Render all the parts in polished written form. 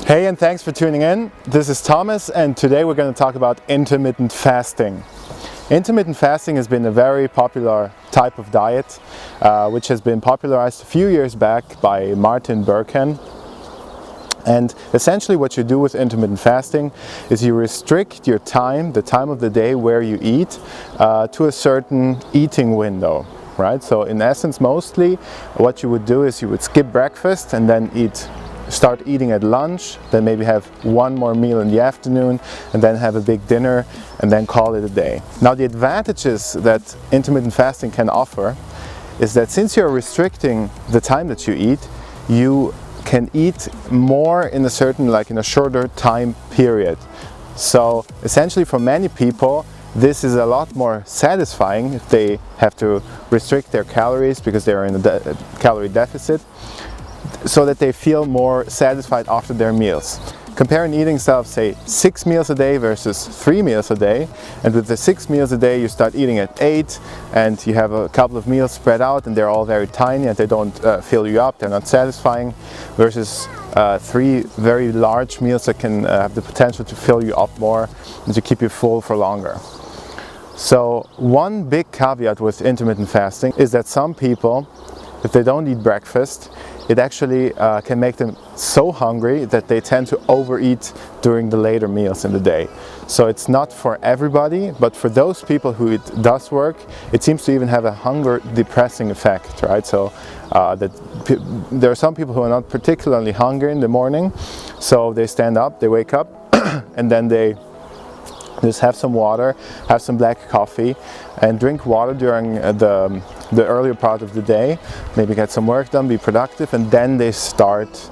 Hey, and thanks for tuning in. This is Thomas, and today we're going to talk about intermittent fasting. Intermittent fasting has been a very popular type of diet, which has been popularized a few years back by Martin Berkhan. And essentially what you do with intermittent fasting is you restrict your time, the time of the day where you eat, to a certain eating window, right? So in essence, mostly what you would do is you would skip breakfast and then start eating at lunch, then maybe have one more meal in the afternoon, and then have a big dinner, and then call it a day. Now the advantages that intermittent fasting can offer is that since you're restricting the time that you eat, you can eat more in a shorter time period. So essentially for many people this is a lot more satisfying if they have to restrict their calories because they're in a calorie deficit, so that they feel more satisfied after their meals. Compare an eating style of say 6 meals a day versus 3 meals a day, and with the 6 meals a day you start eating at 8 and you have a couple of meals spread out and they're all very tiny and they don't fill you up, they're not satisfying, versus 3 very large meals that can have the potential to fill you up more and to keep you full for longer. So one big caveat with intermittent fasting is that some people, if they don't eat breakfast, it actually can make them so hungry that they tend to overeat during the later meals in the day. So it's not for everybody, but for those people who it does work, it seems to even have a hunger depressing effect, right? So there are some people who are not particularly hungry in the morning, so they stand up, they wake up, and then they just have some water, have some black coffee, and drink water during the earlier part of the day, maybe get some work done, be productive, and then they start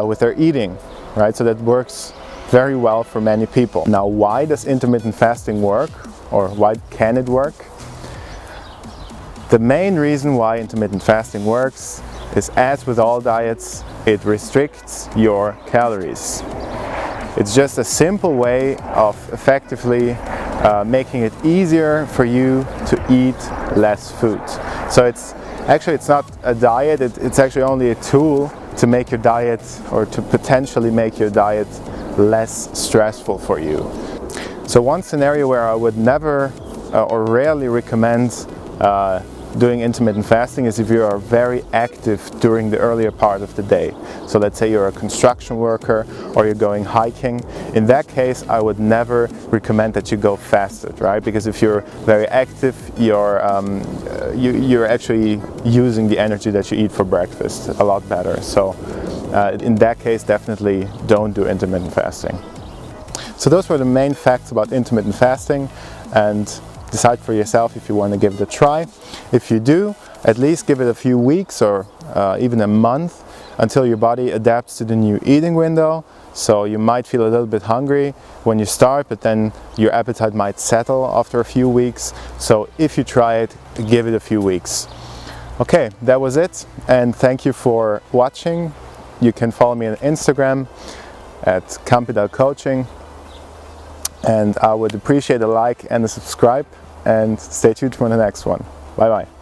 with their eating, right? So that works very well for many people. Now, why does intermittent fasting work, or why can it work? The main reason why intermittent fasting works is, as with all diets, it restricts your calories. It's just a simple way of effectively making it easier for you to eat less food. So it's not a diet, it's actually only a tool to make your diet, or to potentially make your diet less stressful for you. So one scenario where I would never or rarely recommend doing intermittent fasting is if you are very active during the earlier part of the day. So let's say you're a construction worker or you're going hiking. In that case, I would never recommend that you go fasted, right? Because if you're very active, you're actually using the energy that you eat for breakfast a lot better. So in that case, definitely don't do intermittent fasting. So those were the main facts about intermittent fasting, and decide for yourself if you want to give it a try. If you do, at least give it a few weeks or even a month until your body adapts to the new eating window. So you might feel a little bit hungry when you start, but then your appetite might settle after a few weeks. So if you try it, give it a few weeks. Okay, that was it, and thank you for watching. You can follow me on Instagram at Campidell Coaching, and I would appreciate a like and a subscribe, and stay tuned for the next one. Bye bye.